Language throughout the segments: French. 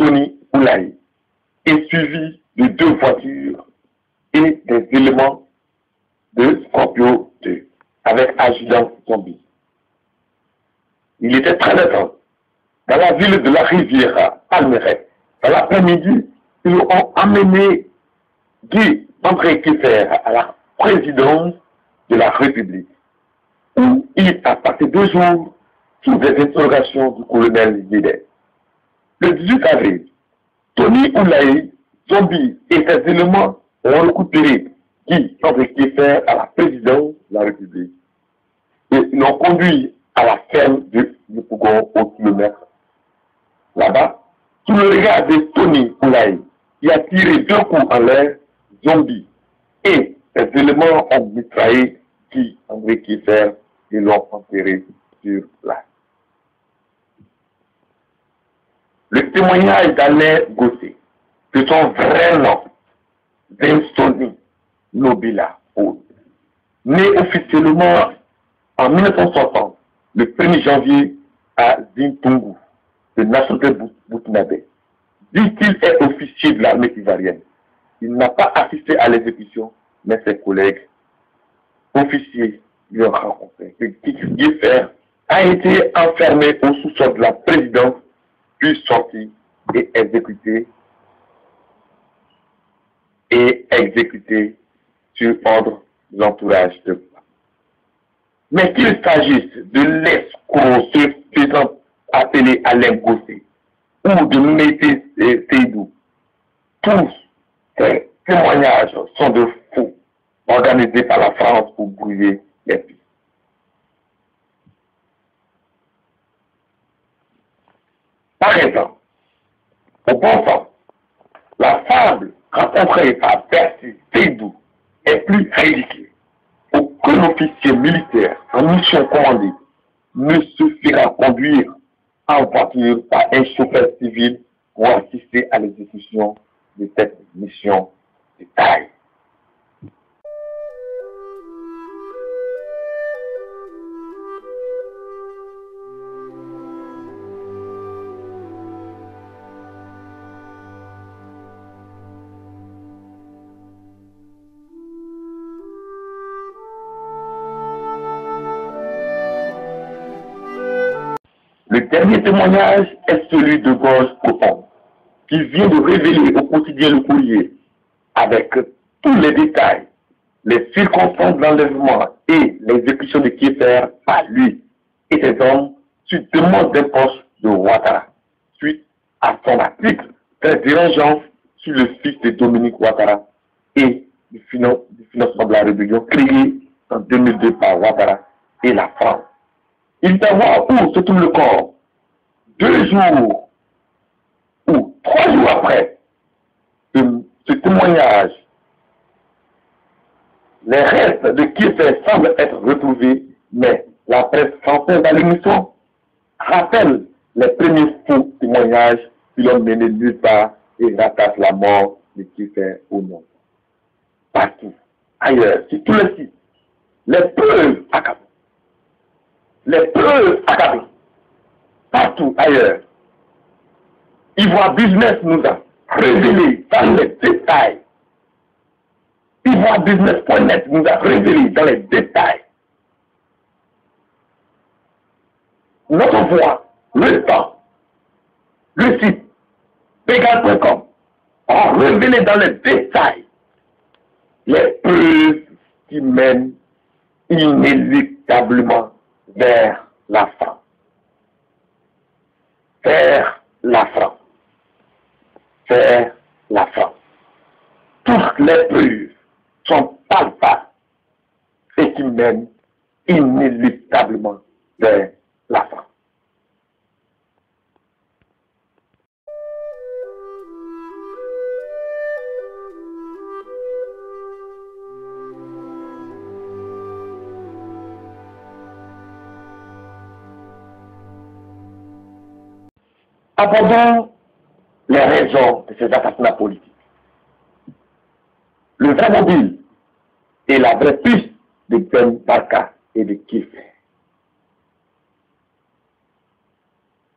Tony Oulaye est suivi de 2 voitures et des éléments de Scorpio 2 avec adjudant zombie. Il était très longtemps dans la ville de la Riviera, Palmeraie. Dans l'après-midi, ils ont amené Guy André Kiffer à la présidence de la République, où il a passé 2 jours sous des interrogations du colonel Guédet. Le 18 avril, Tony Oulaye, zombie et ses éléments ont récupéré Guy André Kiffer à la présidence de la République et l'ont conduit à la ferme de Pougon au kilomètre. Là-bas, sous le regard de Tony Oulaye, il a tiré 2 coups en l'air, zombie, et les éléments ont mitraillé Guy André Kiffer et l'ont enterré sur place. Le témoignage d'Alain Gossé, de son vrai nom, Vincent Nobila, né officiellement en 1960, le 1er janvier à Zintungu, de nationalité burkinabé, dit qu'il est officier de l'armée ivoirienne. Il n'a pas assisté à l'exécution, mais ses collègues officiers lui ont rencontré. Kiffer a été enfermé au sous-sol de la présidence, puis sorti et exécuté sur ordre de l'entourage de Papa. Mais qu'il s'agisse de l'escroc se faisant appeler Alain Gossé ou de Mété Seydou, tous ces témoignages sont de faux organisés par la France pour brouiller les pistes. Par exemple, au bon sens, la fable rencontrée par Percy Seydou est plus ridicule. Aucun officier militaire en mission commandée ne se fera conduire en voiture par un chauffeur civil pour assister à l'exécution de cette mission de taille. Le dernier témoignage est celui de Gorge Coton, qui vient de révéler au quotidien Le Courrier, avec tous les détails, les circonstances de l'enlèvement et l'exécution de Kiffer par lui et ses hommes sur demande d'un poste de Ouattara, suite à son article très dérangeant sur le fils de Dominique Ouattara et du financement de la rébellion créé en 2002 par Ouattara et la France. Il savoir où se trouve le corps 2 jours ou 3 jours après ce témoignage. Les restes de Kiffer semblent être retrouvés, mais la presse française à l'émission rappelle les premiers faux témoignages qui l'ont mené nulle part et rattache la mort de Kiffer au nom. Partout, ailleurs, sur tous les sites, les preuves accablent. Les preuves accablées. Partout ailleurs. Ivoire Business nous a révélé dans les détails. Ivoirebusiness.net nous a révélé dans les détails. Notre voix, le temps, le site, Pégal.com ont révélé dans les détails les preuves qui mènent inéluctablement vers la France. Vers la France. Vers la France. Toutes les preuves sont palpables et qui mènent inéluctablement vers la France. Abordons les raisons de ces assassinats politiques. Le vrai mobile et la vraie piste de Ben Barka et de Kiffer.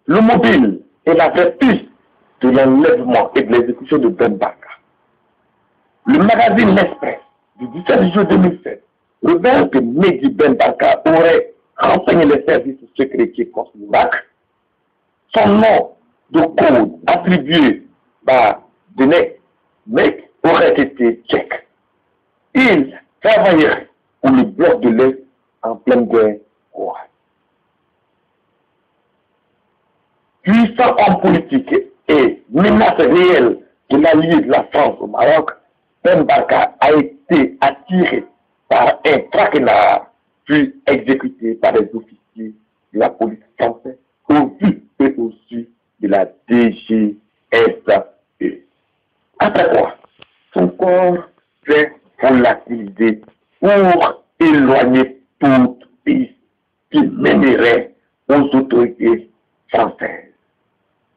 Le mobile et la vraie piste de l'enlèvement et de l'exécution de Ben Barka. Le magazine L'Express du 17 juillet 2007 révèle que Mehdi Ben Barka aurait renseigné les services secrets qui contre l'Irak. Son nom de code attribué par Denek Mek aurait été tchèque. Il travaillerait pour le bloc de l'Est en pleine guerre froide. Puissant homme politique et menace réelle de l'allié de la France au Maroc, Ben Barka a été attiré par un traquenard, puis exécuté par les officiers de la police française au vu et au su de la DGSE. Après quoi, son corps fait volatiliser pour éloigner toute piste qui mènerait aux autorités françaises.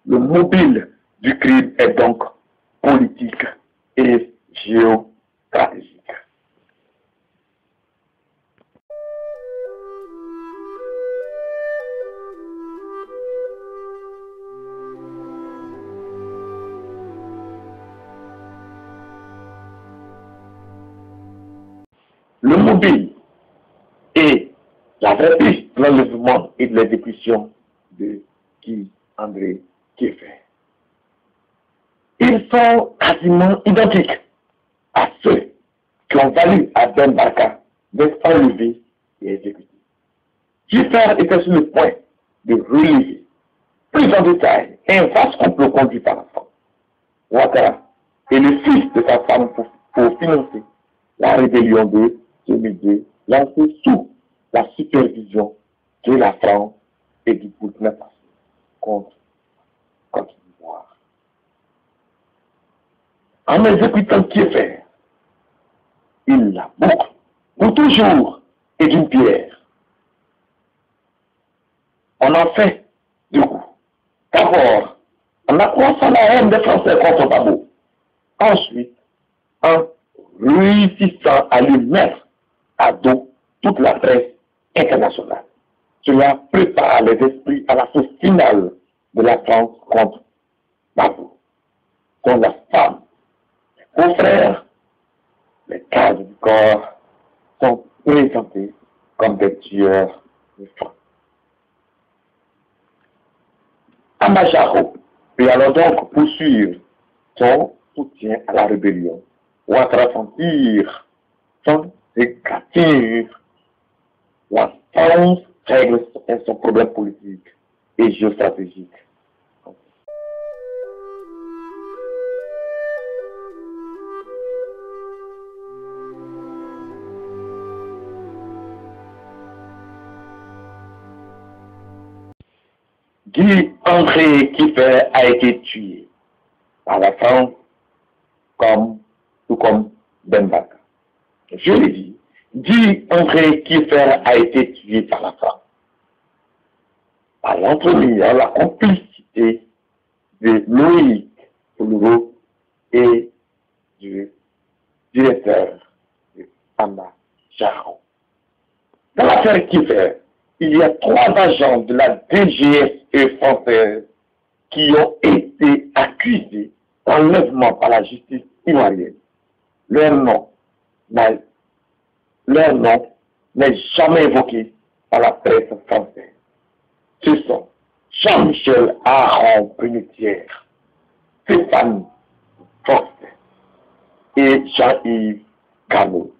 Le mobile du crime est donc politique et géostratégique. Le mobile est la vraie piste de l'enlèvement et de l'exécution de André Kieffer. Ils sont quasiment identiques à ceux qui ont valu à Ben Barka d'être enlevé et exécuté. Kieffer était sur le point de relever plus en détail un vaste complot conduit par la femme. Ouattara est le fils de sa femme pour financer la rébellion de 2002 lancée sous la supervision de la France et du Burkina Faso contre Côte d'Ivoire. En exécutant Kieffer, il la boucle pour toujours et d'une pierre. On en fait du coup. D'abord, en accroissant la haine des Français contre Babo. Ensuite, en réussissant à lui mettre à dos toute la presse internationale. Cela prépare les esprits à la sauce finale de la France contre Babo, dont la femme, les confrères, les cadres du corps sont présentés comme des tueurs de faim. Amajaro peut alors donc poursuivre son soutien à la rébellion ou à ressentir son égratignure la France règle son problème politique et géostratégique. Guy-André Kieffer a été tué par la France tout comme Ben Barka. Je l'ai dit, Guy-André Kieffer a été tué par la France. Par l'entretenir la complicité de Loïc Poulouro et du directeur de Ama Jaro. Dans l'affaire Kieffer, il y a 3 agents de la DGSE française qui ont été accusés d'enlèvement par la justice ivoirienne. Leur nom n'est jamais évoqué par la presse française. Ce sont Jean-Michel Aron Brunetière, Stéphane Fox et Jean-Yves Cano.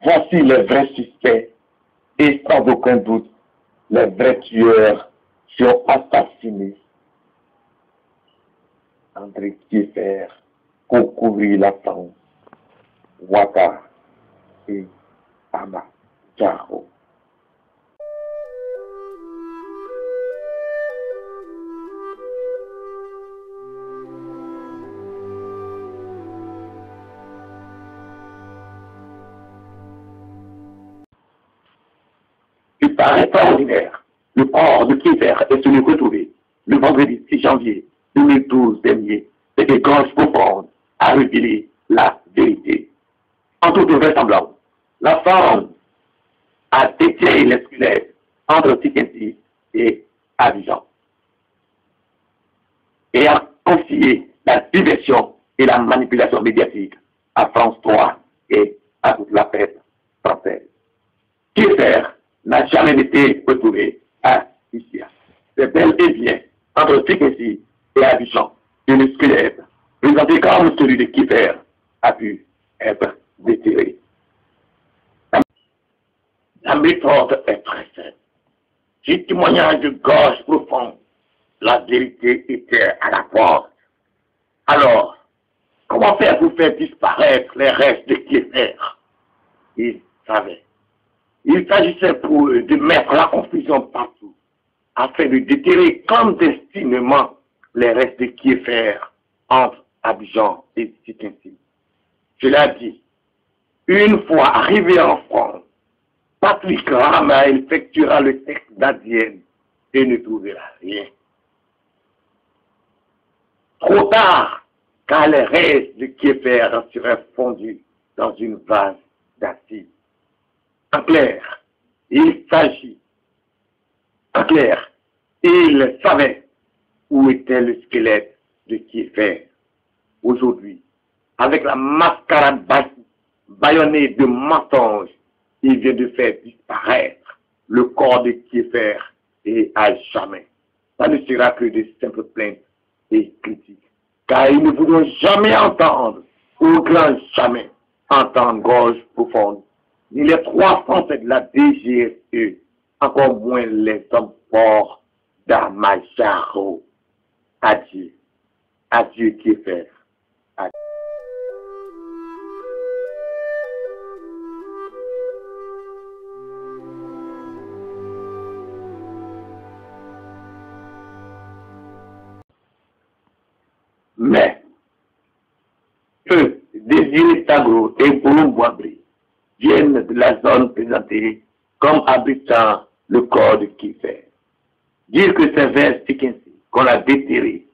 Voici les vrais suspects et sans aucun doute les vrais tueurs qui ont assassiné André Kieffer pour couvrir la France, Ouattara et Ama Jaro. Il paraît extraordinaire. Le corps de Kieffer est celui retrouvé le vendredi 6 janvier 2012 dernier et des gorges profondes a révélé la vérité. En toute vraisemblance, la femme a déterré les squelettes entre Tikinti et Abidjan. confier la diversion et la manipulation médiatique à France 3 et à toute la presse française. Kiefer n'a jamais été retrouvé à Issia. C'est bel et bien entre Tikensi et Abidjan que le squelette, présenté comme celui de Kiefer, a pu être déterré. La méthode est très simple. Si témoignage de gorge profonde, la vérité était à la porte. Alors, comment faire pour faire disparaître les restes de Kiefer? Ils savaient. Il s'agissait pour eux de mettre la confusion partout, afin de déterrer clandestinement les restes de Kiefer entre Abidjan et Tikensi. Cela dit, une fois arrivé en France, Patrick Rama effectuera le texte d'Adienne et ne trouvera rien. Trop tard, car les restes de Kiefer seraient fondus dans une vase d'acide. En clair, il s'agit. En clair, il savait où était le squelette de Kiefer. Aujourd'hui, avec la mascarade bâillonnée de mensonges, il vient de faire disparaître le corps de Kiefer et à jamais. Ça ne sera que de simples plaintes et critiques. Car ils ne voudront jamais entendre, au grand jamais, entendre gorge profonde, ni les 3 Français de la DGSE, encore moins les hommes forts d'Amajaro. Adieu. Adieu Kiefer. Adieu. Mais, eux, Désiré Tagro et Boulon Boisbri, viennent de la zone présentée comme abritant le corps de Kiefer. Dire que c'est vers Tikensi qu'on a déterré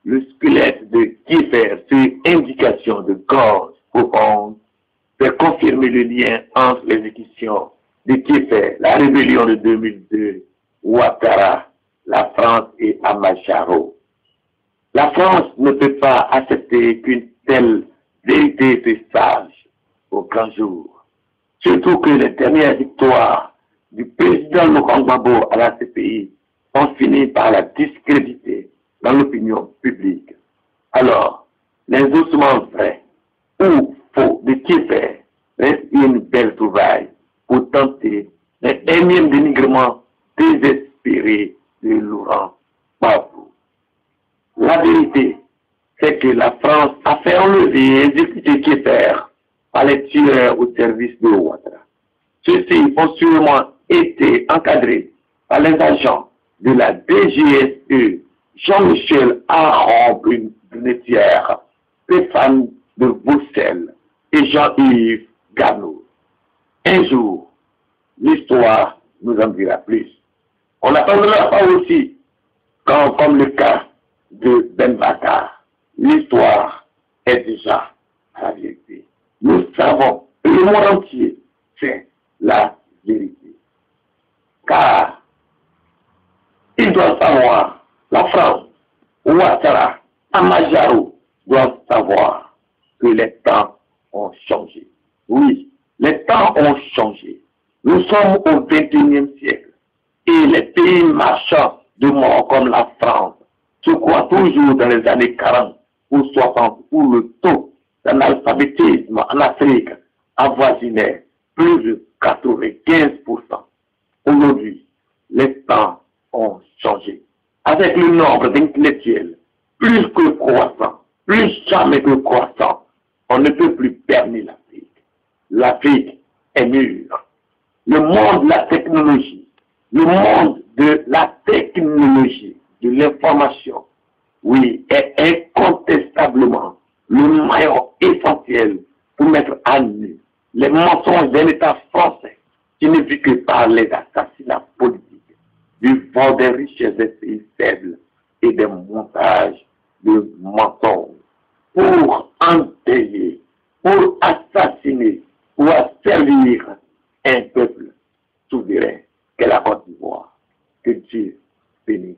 le squelette de Kiefer sur indication de gorge profonde, fait confirmer le lien entre l'exécution de Kiefer, la rébellion de 2002, Ouattara, la France et Amacharo. La France ne peut pas accepter qu'une telle vérité se sache au grand jour. Surtout que les dernières victoires du président Laurent Gbagbo à la CPI ont fini par la discréditer dans l'opinion publique. Alors, les ossements vrais ou faux de Kiefer restent une belle trouvaille pour tenter les énièmes dénigrements désespérés de Laurent Gbagbo. La vérité, c'est que la France a fait enlever et exécuter Kiefer par les tueurs au service de Ouattara. Ceux-ci ont sûrement été encadrés par les agents de la DGSE, Jean-Michel Aron Brunetière, Stéphane de Bruxelles et Jean-Yves Gano. Un jour, l'histoire nous en dira plus. On n'attendra pas aussi, quand, comme le cas de Ben Bakar, l'histoire est déjà la vérité. Nous savons, le monde entier sait la vérité. Car ils doivent savoir, la France, Ouattara, Amajaro doivent savoir que les temps ont changé. Oui, les temps ont changé. Nous sommes au XXIe siècle et les pays marchands de mort comme la France se croient toujours dans les années 40 ou 60 où le taux d'analphabétisme en Afrique avoisinait plus de 95%. Aujourd'hui, les temps ont changé. Avec le nombre d'intellectuels plus que croissant, plus jamais que croissant, on ne peut plus berner l'Afrique. L'Afrique est mûre. Le monde de la technologie, le monde de la technologie, de l'information, oui, est incontestablement le maillon essentiel pour mettre à nu les mensonges d'un État français qui ne vit que par les assassinats politiques, du vol des richesses des pays faibles et des montages de mensonges pour enterrer, pour assassiner, pour asservir un peuple souverain qu'est la Côte d'Ivoire. Que Dieu bénisse